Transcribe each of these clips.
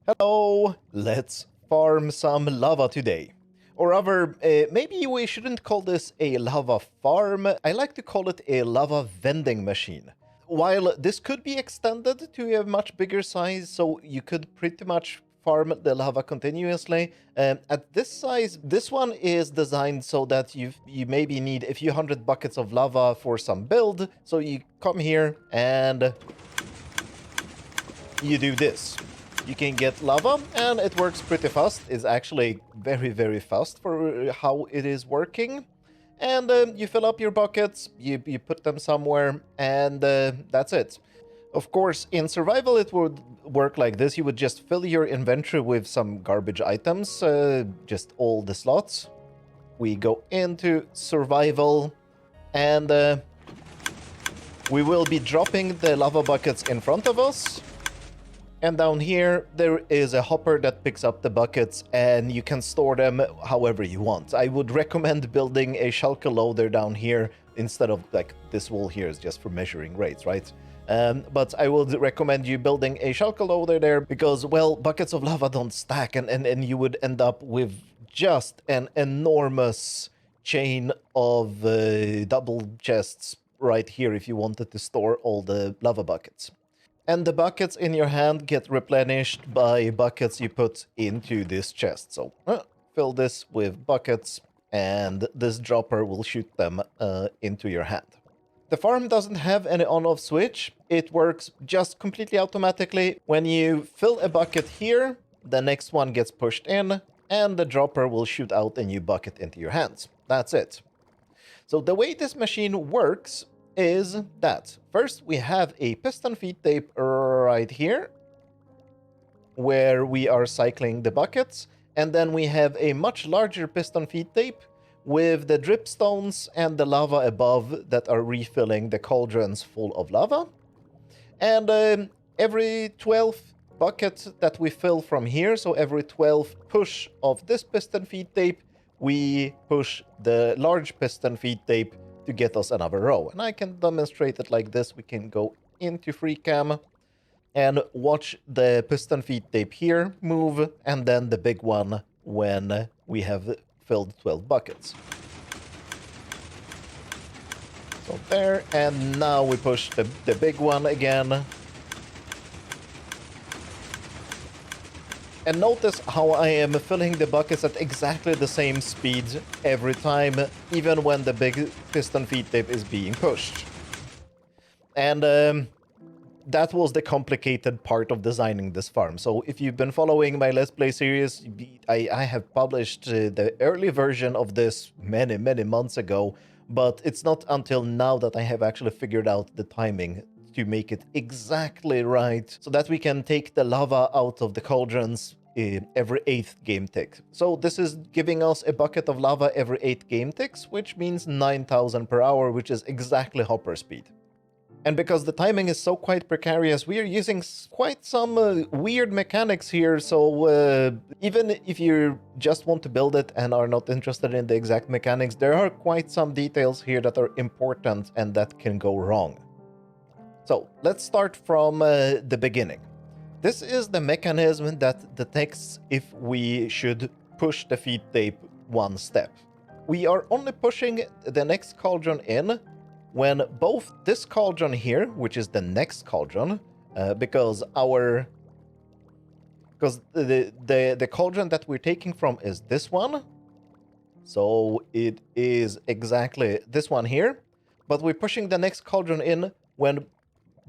Hello, let's farm some lava today. Or rather, maybe we shouldn't call this a lava farm. I like to call it a lava vending machine. While this could be extended to a much bigger size, so you could pretty much farm the lava continuously. At this size, this one is designed so that you maybe need a few hundred buckets of lava for some build. So you come here and you do this. You can get lava, and it works pretty fast. It's actually very, very fast for how it is working. And you fill up your buckets, you put them somewhere, and that's it. Of course, in survival, it would work like this. You would just fill your inventory with some garbage items, just all the slots. We go into survival, and we will be dropping the lava buckets in front of us. And down here, there is a hopper that picks up the buckets, and you can store them however you want. I would recommend building a shulker loader down here instead of, like, this wall here is just for measuring rates, right? But I would recommend you building a shulker loader there because, well, buckets of lava don't stack, and you would end up with just an enormous chain of double chests right here if you wanted to store all the lava buckets. And the buckets in your hand get replenished by buckets you put into this chest. So fill this with buckets, and this dropper will shoot them into your hand. The farm doesn't have any on-off switch. It works just completely automatically. When you fill a bucket here, the next one gets pushed in, and the dropper will shoot out a new bucket into your hands. That's it. So the way this machine works is that first we have a piston feed tape right here where we are cycling the buckets, and then we have a much larger piston feed tape with the dripstones and the lava above that are refilling the cauldrons full of lava. And every 12 buckets that we fill from here, so every 12 push of this piston feed tape, we push the large piston feed tape to get us another row. And I can demonstrate it like this. We can go into free cam and watch the piston feed tape here move, and then the big one when we have filled 12 buckets. So there, and now we push the big one again. And notice how I am filling the buckets at exactly the same speed every time, even when the big piston feed tape is being pushed. And that was the complicated part of designing this farm. So if you've been following my Let's Play series, I have published the early version of this many, many months ago, but it's not until now that I have actually figured out the timing to make it exactly right so that we can take the lava out of the cauldrons every 8th game tick. So this is giving us a bucket of lava every 8 game ticks, which means 9,000 per hour, which is exactly hopper speed. And because the timing is so quite precarious, we are using quite some weird mechanics here, so even if you just want to build it and are not interested in the exact mechanics, there are quite some details here that are important and that can go wrong. So let's start from the beginning. This is the mechanism that detects if we should push the feed tape one step. We are only pushing the next cauldron in when both this cauldron here, which is the next cauldron, because the cauldron that we're taking from is this one. So it is exactly this one here. But we're pushing the next cauldron in when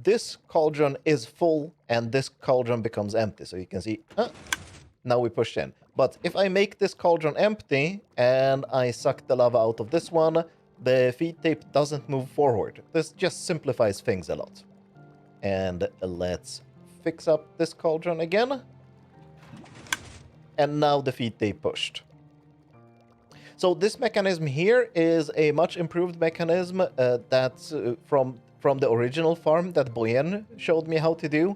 this cauldron is full and this cauldron becomes empty. So you can see, now we push in. But if I make this cauldron empty and I suck the lava out of this one, the feed tape doesn't move forward. This just simplifies things a lot. And let's fix up this cauldron again. And now the feed tape pushed. So this mechanism here is a much improved mechanism that's from the original farm that Boyen showed me how to do.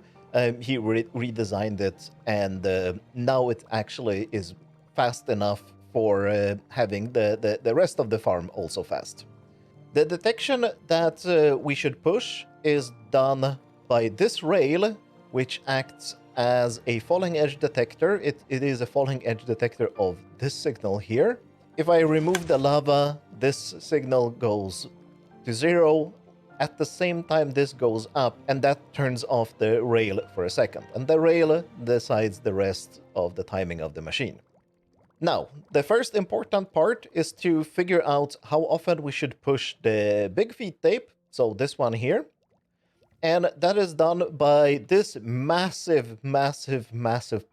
He redesigned it, and now it actually is fast enough for having the rest of the farm also fast. The detection that we should push is done by this rail, which acts as a falling edge detector. It is a falling edge detector of this signal here. If I remove the lava, this signal goes to 0. At the same time, this goes up, and that turns off the rail for a second. And the rail decides the rest of the timing of the machine. Now, the first important part is to figure out how often we should push the big feed tape, so this one here. And that is done by this massive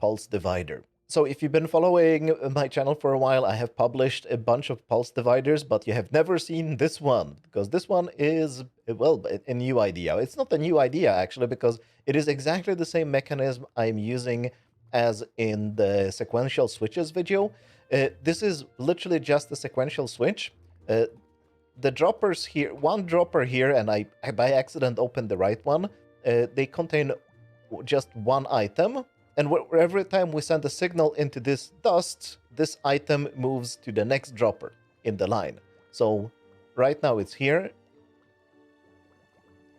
pulse divider. So if you've been following my channel for a while, I have published a bunch of pulse dividers, but you have never seen this one, because this one is, well, a new idea. It's not a new idea, actually, because it is exactly the same mechanism I'm using as in the sequential switches video. This is literally just a sequential switch. The droppers here, one dropper here, and I by accident opened the right one, they contain just one item. And every time we send a signal into this dust, this item moves to the next dropper in the line. So right now it's here.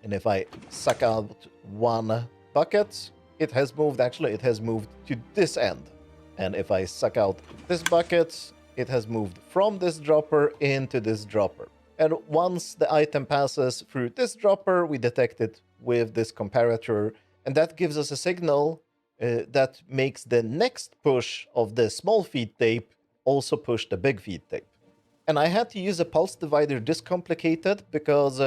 And if I suck out one bucket, it has moved to this end. And if I suck out this bucket, it has moved from this dropper into this dropper. And once the item passes through this dropper, we detect it with this comparator. And that gives us a signal that makes the next push of the small feed tape also push the big feed tape. And I had to use a pulse divider this complicated because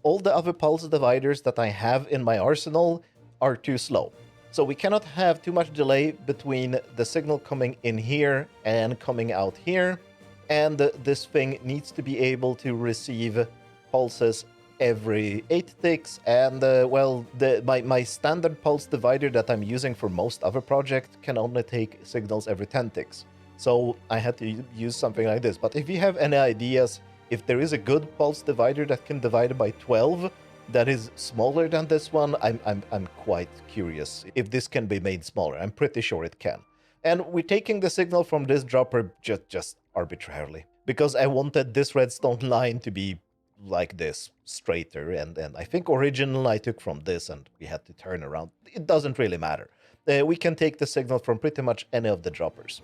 all the other pulse dividers that I have in my arsenal are too slow. So we cannot have too much delay between the signal coming in here and coming out here. And this thing needs to be able to receive pulses every 8 ticks, and well, my standard pulse divider that I'm using for most other projects can only take signals every 10 ticks. So I had to use something like this. But if you have any ideas, if there is a good pulse divider that can divide it by 12, that is smaller than this one, I'm quite curious if this can be made smaller. I'm pretty sure it can. And we're taking the signal from this dropper just arbitrarily, because I wanted this redstone line to be like this, straighter, and I think originally I took from this and we had to turn around. It doesn't really matter. We can take the signal from pretty much any of the droppers.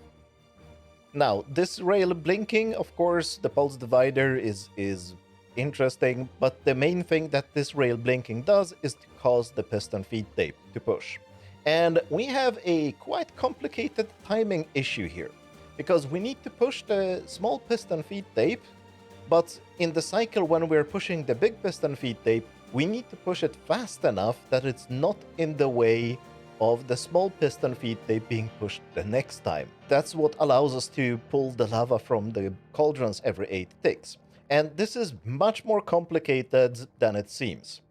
Now, this rail blinking, of course, the pulse divider is interesting, but the main thing that this rail blinking does is to cause the piston feed tape to push. And we have a quite complicated timing issue here, because we need to push the small piston feed tape, but in the cycle when we're pushing the big piston feed tape, we need to push it fast enough that it's not in the way of the small piston feed tape being pushed the next time. That's what allows us to pull the lava from the cauldrons every 8 ticks. And this is much more complicated than it seems.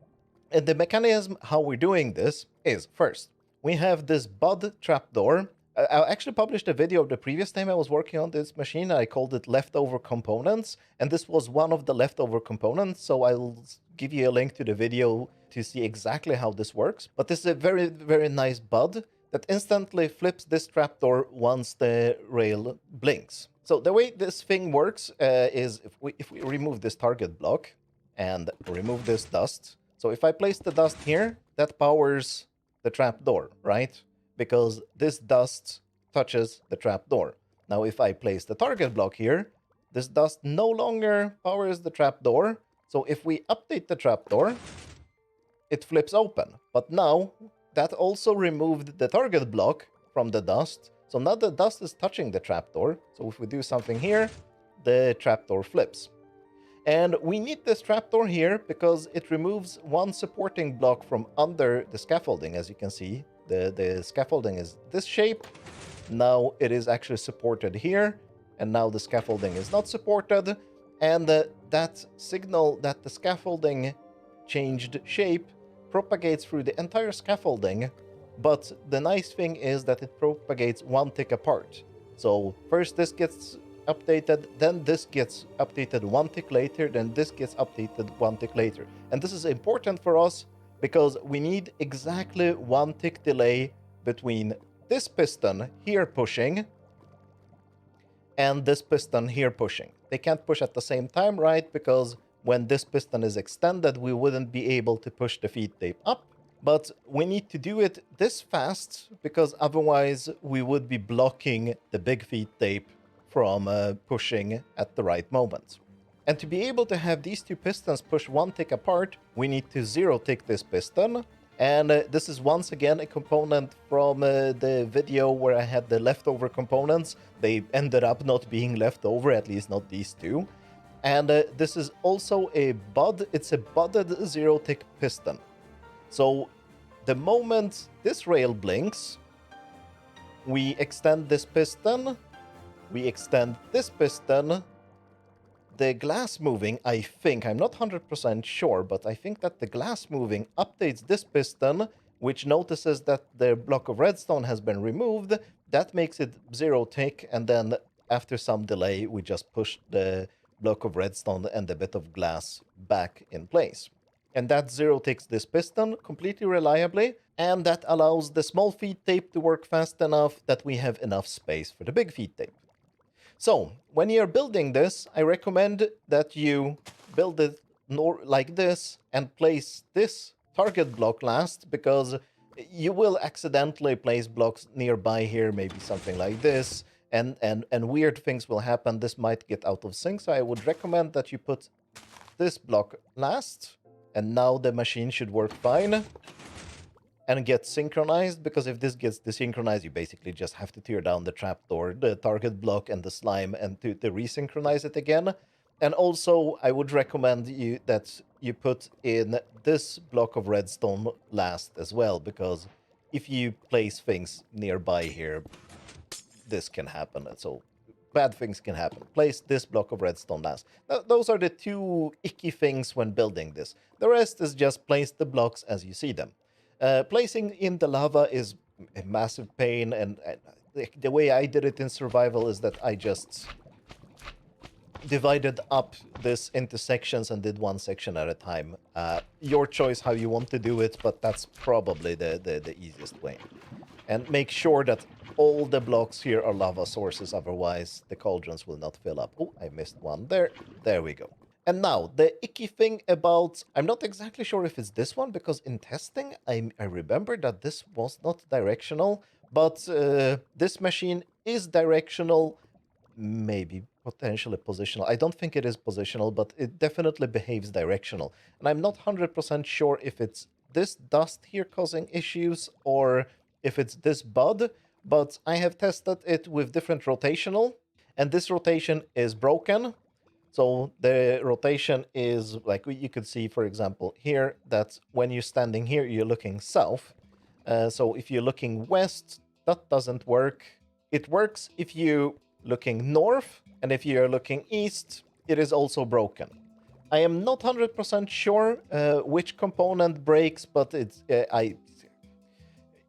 And the mechanism how we're doing this is, first, we have this bud trapdoor. I actually published a video the previous time I was working on this machine. I called it leftover components, and this was one of the leftover components, so I'll give you a link to the video to see exactly how this works. But this is a very nice bud that instantly flips this trapdoor once the rail blinks. So the way this thing works is if we remove this target block and remove this dust. So if I place the dust here, that powers the trapdoor, right? Because this dust touches the trapdoor. Now, if I place the target block here, this dust no longer powers the trapdoor. So if we update the trapdoor, it flips open. But now, that also removed the target block from the dust. So now the dust is touching the trapdoor. So if we do something here, the trapdoor flips. And we need this trapdoor here because it removes one supporting block from under the scaffolding. As you can see, the scaffolding is this shape. Now it is actually supported here. And now the scaffolding is not supported. And that signal that the scaffolding changed shape propagates through the entire scaffolding. But the nice thing is that it propagates 1 tick apart. So first this gets updated, then this gets updated 1 tick later, then this gets updated 1 tick later. And this is important for us because we need exactly 1 tick delay between this piston here pushing and this piston here pushing. They can't push at the same time, right? Because when this piston is extended, we wouldn't be able to push the feed tape up. But we need to do it this fast because otherwise we would be blocking the big feed tape from pushing at the right moment. And to be able to have these two pistons push one tick apart, we need to zero tick this piston. And this is once again a component from the video where I had the leftover components. They ended up not being left over, at least not these two. And this is also a bud. It's a budded zero tick piston. So the moment this rail blinks, we extend this piston, we extend this piston. The glass moving, I think, I'm not 100% sure, but I think that the glass moving updates this piston, which notices that the block of redstone has been removed. That makes it zero tick, and then after some delay, we just push the block of redstone and a bit of glass back in place. And that zero ticks this piston completely reliably, and that allows the small feed tape to work fast enough that we have enough space for the big feed tape. So, when you're building this, I recommend that you build it like this and place this target block last, because you will accidentally place blocks nearby here, maybe something like this, and weird things will happen. This might get out of sync, so I would recommend that you put this block last, and now the machine should work fine and get synchronized, because if this gets desynchronized, you basically just have to tear down the trapdoor, the target block, and the slime, and to resynchronize it again. And also, I would recommend that you put in this block of redstone last as well, because if you place things nearby here, this can happen. So bad things can happen. Place this block of redstone last. Now, those are the two icky things when building this. The rest is just place the blocks as you see them. Placing in the lava is a massive pain, and the way I did it in survival is that I just divided up this into sections and did one section at a time. Your choice how you want to do it, but that's probably the easiest way. And make sure that all the blocks here are lava sources, otherwise the cauldrons will not fill up. Oh, I missed one there. There we go. And now, the icky thing about... I'm not exactly sure if it's this one, because in testing, I remember that this was not directional, but this machine is directional, maybe potentially positional. I don't think it is positional, but it definitely behaves directional. And I'm not 100% sure if it's this dust here causing issues, or if it's this bud, but I have tested it with different rotational, and this rotation is broken. So the rotation is, like you could see, for example, here, that when you're standing here, you're looking south. So if you're looking west, that doesn't work. It works if you're looking north, and if you're looking east, it is also broken. I am not 100% sure which component breaks, but it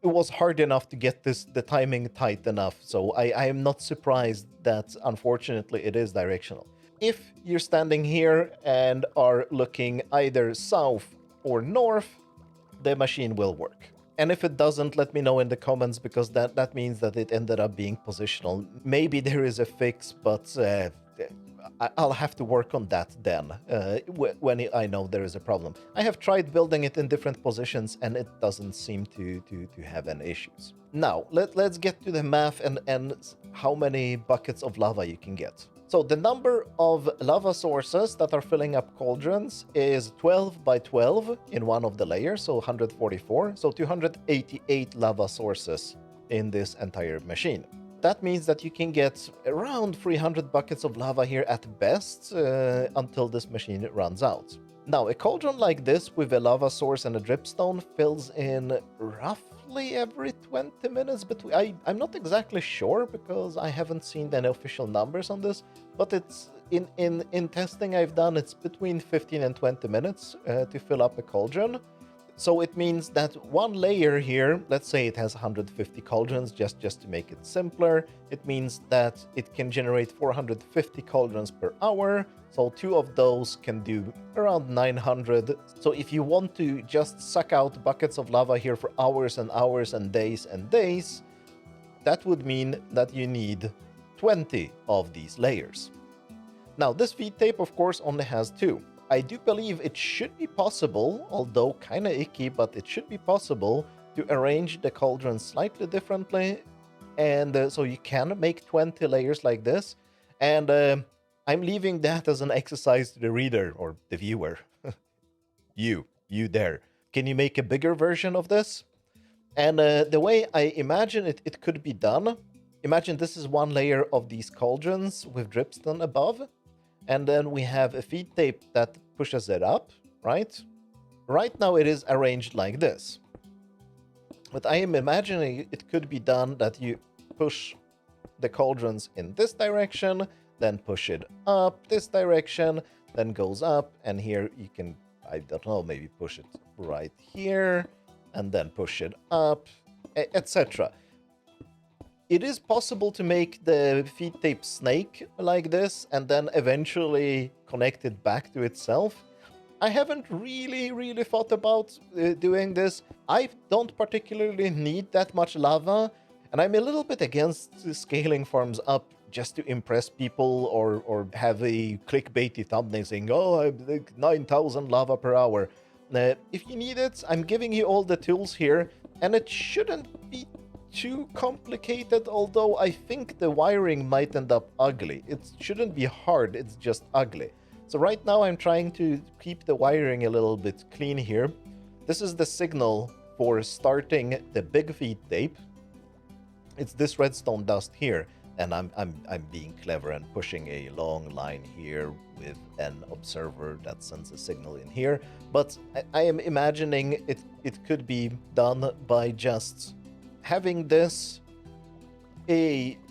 was hard enough to get the timing tight enough. So I am not surprised that, unfortunately, it is directional. If you're standing here and are looking either south or north, the machine will work. And if it doesn't, let me know in the comments, because that means that it ended up being positional. Maybe there is a fix, but I'll have to work on that then, when I know there is a problem. I have tried building it in different positions, and it doesn't seem to have any issues. Now, let's get to the math and how many buckets of lava you can get. So the number of lava sources that are filling up cauldrons is 12 by 12 in one of the layers, so 144. So 288 lava sources in this entire machine. That means that you can get around 300 buckets of lava here at best until this machine runs out. Now, a cauldron like this with a lava source and a dripstone fills in roughly every 20 minutes. But I'm not exactly sure, because I haven't seen any official numbers on this, but it's in testing I've done, it's between 15 and 20 minutes to fill up a cauldron. So it means that one layer here, let's say it has 150 cauldrons, just to make it simpler, it means that it can generate 450 cauldrons per hour. So 2 of those can do around 900. So if you want to just suck out buckets of lava here for hours and hours and days, that would mean that you need 20 of these layers. Now, this feed tape, of course, only has 2. I do believe it should be possible, although kind of icky, but it should be possible to arrange the cauldron slightly differently. And so you can make 20 layers like this. And I'm leaving that as an exercise to the reader or the viewer. You there. Can you make a bigger version of this? And the way I imagine it could be done, imagine this is one layer of these cauldrons with dripstone above. And then we have a feed tape that pushes it up, right? Right now it is arranged like this. But I am imagining it could be done that you push the cauldrons in this direction, then push it up this direction, then goes up, and here you can, I don't know, maybe push it right here, and then push it up, etc. It is possible to make the feed tape snake like this, and then eventually connect it back to itself. I haven't really thought about doing this. I don't particularly need that much lava, and I'm a little bit against scaling farms up just to impress people or have a clickbaity thumbnail saying, oh, I'm like 9,000 lava per hour. If you need it, I'm giving you all the tools here, and it shouldn't be too complicated, although I think the wiring might end up ugly. It shouldn't be hard, it's just ugly. So right now I'm trying to keep the wiring a little bit clean here. This is the signal for starting the big feed tape. It's this redstone dust here, and I'm being clever and pushing a long line here with an observer that sends a signal in here. But I am imagining it could be done by just having this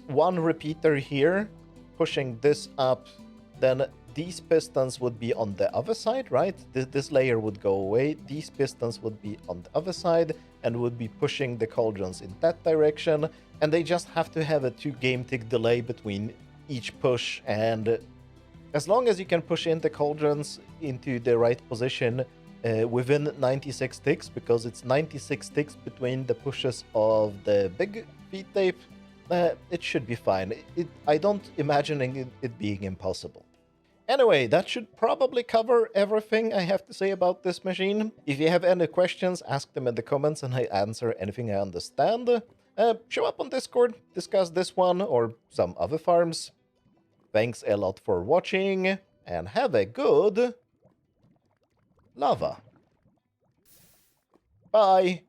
one repeater here, pushing this up, then these pistons would be on the other side, right? This layer would go away. These pistons would be on the other side and would be pushing the cauldrons in that direction. And they just have to have a 2 game tick delay between each push. And as long as you can push in the cauldrons into the right position within 96 ticks, because it's 96 ticks between the pushes of the big feed tape, it should be fine. I don't imagine it being impossible. Anyway, that should probably cover everything I have to say about this machine. If you have any questions, ask them in the comments and I answer anything I understand. Show up on Discord, discuss this one or some other farms. Thanks a lot for watching, and have a good lava. Bye!